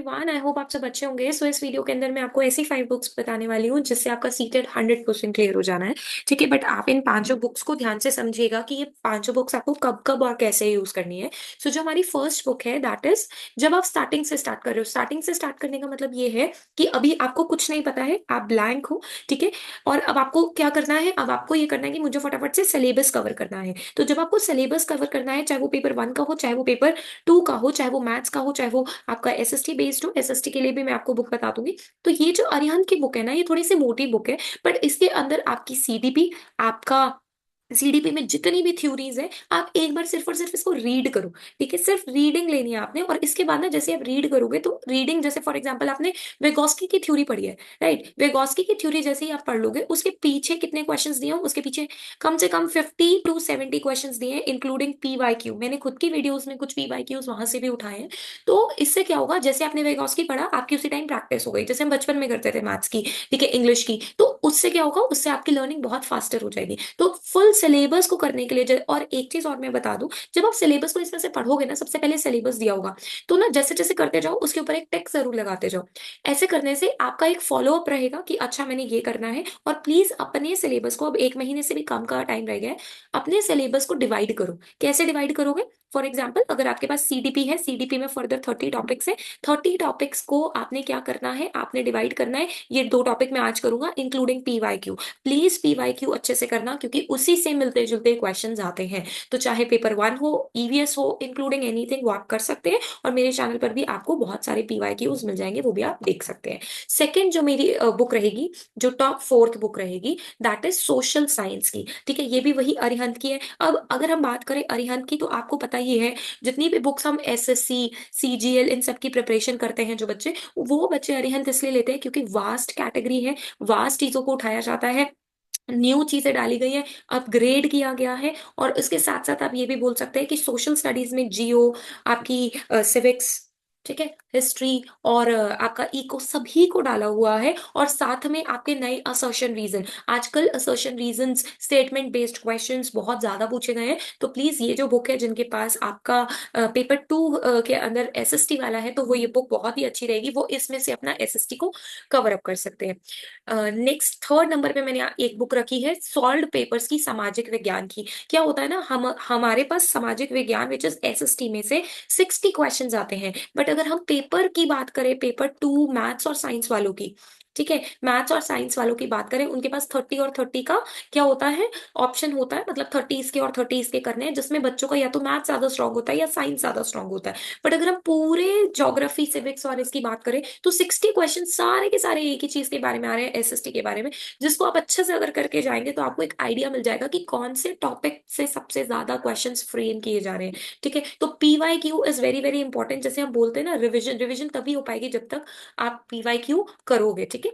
One I hope आप सब अच्छे होंगे। सो इस वीडियो के अंदर मैं आपको ऐसी 5 बुक्स बताने वाली हूँ जिससे आपका सीटेड 100% क्लियर हो जाना है। ठीक है, बट आप इन 5 बुक्स को ध्यान से समझिएगा कि ये 5 बुक्स आपको कब कब और कैसे यूज करनी है। सो जो हमारी फर्स्ट बुक है दैट इज, जब आप स्टार्टिंग से स्टार्ट कर रहे हो, स्टार्टिंग से स्टार्ट करने का मतलब ये है कि अभी आपको कुछ नहीं पता है, आप ब्लैंक हो। ठीक है, और अब आपको क्या करना है, अब आपको ये करना है कि मुझे फटाफट से सिलेबस कवर करना है। तो जब आपको सिलेबस कवर करना है, चाहे वो पेपर 1 का हो, चाहे वो पेपर 2 का हो, चाहे वो मैथ्स का हो, चाहे वो आपका एसएसटी बेस्ड हो, एसएसटी के लिए भी मैं आपको बुक बता दूंगी। तो ये जो अरिहंत की बुक है ना, ये थोड़ी सी मोटी बुक है, बट इसके अंदर आपकी सीडीपी, आपका सीडीपी में जितनी भी थ्योरीज है, आप एक बार सिर्फ और सिर्फ इसको रीड करो। ठीक है, सिर्फ रीडिंग लेनी है आपने, और इसके बाद ना जैसे आप रीड करोगे तो रीडिंग, जैसे फॉर एग्जांपल आपने वेगोस्की की थ्योरी पढ़ी है, राइट, वेगोस्की की थ्योरी जैसे ही आप पढ़ लोगे, उसके पीछे कितने क्वेश्चंस दिए हैं, उसके पीछे कम से कम 50 to 70 क्वेश्चंस दिए हैं, इंक्लूडिंग पीवाईक्यू। मैंने खुद की वीडियोस में कुछ पीवाईक्यूज वहां से भी उठाए हैं। तो इससे क्या होगा, जैसे आपने वेगोस्की पढ़ा, आपकी उसी टाइम प्रैक्टिस हो गई, जैसे हम बचपन में करते थे मैथ्स की, ठीक है, इंग्लिश की। तो उससे क्या होगा, उससे आपकी लर्निंग बहुत फास्टर हो जाएगी। तो फुल सिलेबस को करने के लिए और एक चीज और मैं बता दूं, जब आप सिलेबस को इसमें से पढ़ोगे ना, सबसे पहले सिलेबस दिया होगा, तो ना जैसे जैसे करते जाओ उसके ऊपर एक टेक्स्ट जरूर लगाते जाओ। ऐसे करने से आपका एक फॉलो अप रहेगा कि अच्छा मैंने ये करना है। और प्लीज अपने सिलेबस को, अब 1 महीने से भी कम का टाइम रह गया है, अपने सिलेबस को डिवाइड करो। कैसे डिवाइड करोगे, फॉर एग्जाम्पल अगर आपके पास सीडीपी है, सीडीपी में फर्दर 30 टॉपिक्स है, 30 टॉपिक्स को आपने क्या करना है, आपने डिवाइड करना है। ये 2 टॉपिक मैं आज करूंगा, इंक्लूडिंग पीवाईक्यू। प्लीज पीवाईक्यू अच्छे से करना, क्योंकि उसी से मिलते जुलते क्वेश्चंस आते हैं। तो चाहे पेपर 1 हो, ईवीएस हो, इंक्लूडिंग एनीथिंग, वो आप कर सकते हैं। और मेरे चैनल पर भी आपको बहुत सारे पीवाईक्यूज मिल जाएंगे, वो भी आप देख सकते हैं। सेकंड जो मेरी बुक रहेगी, जो टॉप फोर्थ बुक रहेगी, दैट इज सोशल साइंस की। ठीक है, ये भी वही अरिहंत की है। अब अगर हम बात करें अरिहंत की, तो आपको पता ही है, जितनी भी बुक्स हम एसएससी, सीजीएल, इन सब की प्रिपरेशन करते हैं जो बच्चे, वो बच्चे अरिहंत इसलिए लेते हैं क्योंकि वास्ट कैटेगरी है, वास्ट चीजों को उठाया जाता है, न्यू चीजें डाली गई है, अपग्रेड किया गया है। और उसके साथ साथ आप ये भी बोल सकते हैं कि सोशल स्टडीज में जियो, आपकी सिविक्स, ठीक है, हिस्ट्री, और आपका इको, सभी को डाला हुआ है। और साथ में आपके नए असर्शन रीजन, आजकल assertion reasons, statement based questions बहुत ज्यादा पूछे गए हैं। तो प्लीज ये जो बुक है, जिनके पास आपका पेपर 2 के अंदर एसएसटी वाला है, तो वो ये बुक बहुत ही अच्छी रहेगी, वो इसमें से अपना एसएसटी को कवर अप कर सकते हैं। नेक्स्ट थर्ड नंबर पे मैंने एक बुक रखी है, सॉल्व्ड पेपर्स की, सामाजिक विज्ञान की। क्या होता है ना, हम हमारे पास सामाजिक विज्ञान विच इज एसएसटी में से 60 क्वेश्चंस आते हैं, बट अगर हम पेपर की बात करें, पेपर 2 मैथ्स और साइंस वालों की, ठीक है, मैथ्स और साइंस वालों की बात करें, उनके पास 30 और 30 का क्या होता है, ऑप्शन होता है, मतलब 30 इसके और 30 इसके करने हैं, जिसमें बच्चों का या तो मैथ्स ज्यादा स्ट्रांग होता है या साइंस ज्यादा स्ट्रांग होता है। बट अगर हम पूरे ज्योग्राफी, सिविक्स और इसकी बात करें, तो 60 क्वेश्चन सारे के सारे एक ही चीज के बारे में आ रहे हैं, एसएसटी के बारे में, जिसको आप अच्छे से अगर करके जाएंगे तो आपको एक आइडिया मिल जाएगा कि कौन से टॉपिक से सबसे ज्यादा क्वेश्चंस फ्रेम किए जा रहे हैं। ठीक है, तो PYQ is very very important. जैसे हम बोलते हैं ना, रिविजन, रिविजन तभी हो पाएगी जब तक आप पीवाईक्यू करोगे। ठीक है,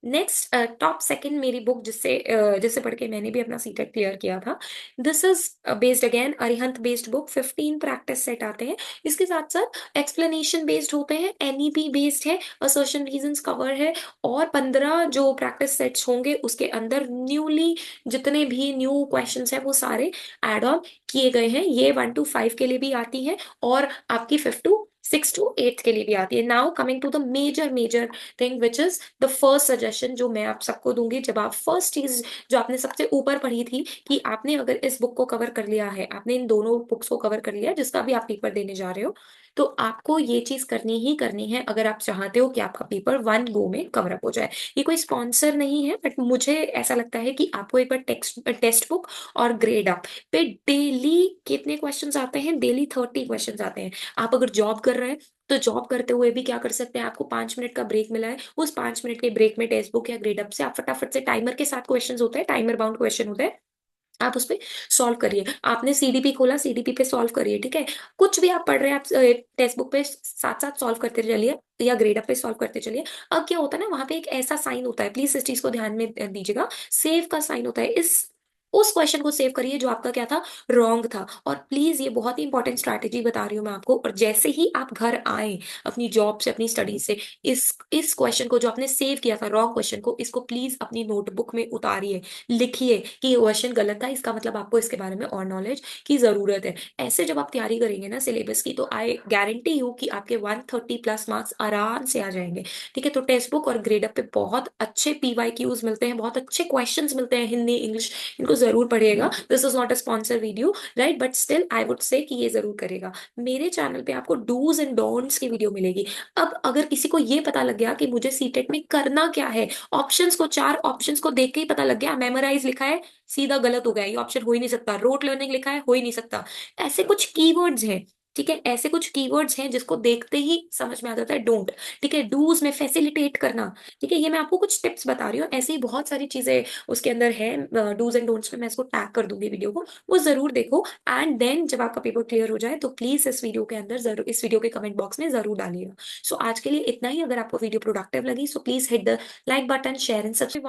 नेक्स्ट टॉप सेकंड मेरी बुक, जिससे पढ़ के मैंने भी अपना सीटेट क्लियर किया था, this is based again Arihant based book. 15 practice set आते हैं, इसके साथ साथ एक्सप्लेनेशन बेस्ड होते हैं, एनईपी बेस्ड है, असर्शन रीजंस कवर है, और 15 जो प्रैक्टिस सेट्स होंगे उसके अंदर न्यूली जितने भी न्यू क्वेश्चंस हैं वो सारे एड ऑन किए गए हैं। ये 1 to 5 के लिए भी आती है, और आपकी 5 to 6 to 8 के लिए भी आती है। Now coming to the major major thing which is the first suggestion, जो मैं आप सबको दूंगी, जब आप फर्स्ट चीज जो आपने सबसे ऊपर पढ़ी थी, कि आपने अगर इस बुक को कवर कर लिया है, आपने इन दोनों बुक्स को कवर कर लिया है, जिसका भी आप पेपर देने जा रहे हो, तो आपको ये चीज करनी ही करनी है, अगर आप चाहते हो कि आपका पेपर 1 गो में कवर अप हो जाए। ये कोई स्पॉन्सर नहीं है, बट मुझे ऐसा लगता है कि आपको एक बार टेक्स्ट बुक और ग्रेड अप पे डेली कितने क्वेश्चंस आते हैं, डेली 30 क्वेश्चंस आते हैं। आप अगर जॉब कर रहे हैं, तो जॉब करते हुए भी क्या कर सकते हैं, आपको 5 मिनट का ब्रेक मिला है, उस 5 मिनट के ब्रेक में टेक्स्ट बुक या ग्रेड अप से आप फटाफट से, टाइमर के साथ क्वेश्चंस होते हैं, टाइमर बाउंड क्वेश्चन होते हैं, आप उस पे सॉल्व करिए। आपने सीडीपी खोला, सीडीपी पे सॉल्व करिए। ठीक है, कुछ भी आप पढ़ रहे हैं, आप टेक्स्ट बुक पे साथ साथ सॉल्व करते चलिए, या ग्रेड अप पे सॉल्व करते चलिए। अब क्या होता है ना, वहां पे एक ऐसा साइन होता है, प्लीज इस चीज को ध्यान में दीजिएगा, सेव का साइन होता है। इस उस क्वेश्चन को सेव करिए जो आपका क्या था, रॉन्ग था। और प्लीज ये बहुत ही इंपॉर्टेंट स्ट्रैटेजी बता रही हूँ मैं आपको, और जैसे ही आप घर आए अपनी जॉब से, अपनी स्टडी से, इस क्वेश्चन को जो आपने सेव किया था, रॉन्ग क्वेश्चन को, इसको प्लीज अपनी नोटबुक में उतारिए, लिखिए कि ये क्वेश्चन गलत था, इसका मतलब आपको इसके बारे में और नॉलेज की जरूरत है। ऐसे जब आप तैयारी करेंगे ना सिलेबस की, तो आई गारंटी यू कि आपके 130+ मार्क्स आराम से आ जाएंगे। ठीक है, तो टेक्स्ट बुक और ग्रेड अप पे बहुत अच्छे PYQs मिलते हैं, बहुत अच्छे क्वेश्चंस मिलते हैं हिंदी इंग्लिश, इनको जरूर पढ़िएगा। This is not a sponsor video, right, but still I would say कि ये जरूर करेगा। मेरे चैनल पे आपको डूज एंड डोंट्स की वीडियो मिलेगी। अब अगर किसी को ये पता लग गया कि मुझे सीटेट में करना क्या है, ऑप्शंस को, 4 ऑप्शंस को देख के ही पता लग गया, मेमोराइज लिखा है, सीधा गलत हो गया, ये ऑप्शन हो ही नहीं सकता, रोट लर्निंग लिखा है, हो ही नहीं सकता। ऐसे कुछ कीवर्ड्स हैं, ठीक है, ऐसे कुछ कीवर्ड्स हैं जिसको देखते ही समझ में आ जाता है डोंट। ठीक है, डूज में फैसिलिटेट करना। ठीक है, ये मैं आपको कुछ टिप्स बता रही हूँ, ऐसे ही बहुत सारी चीजें उसके अंदर है डूज एंड डोंट्स में, मैं इसको टैग कर दूंगी वीडियो को, वो जरूर देखो। एंड देन जब आपका पेपर क्लियर हो जाए तो प्लीज इस वीडियो के अंदर जरूर, इस वीडियो के कमेंट बॉक्स में जरूर डालिएगा। सो आज के लिए इतना ही। अगर आपको वीडियो प्रोडक्टिव लगी, so please hit the like button, share and subscribe.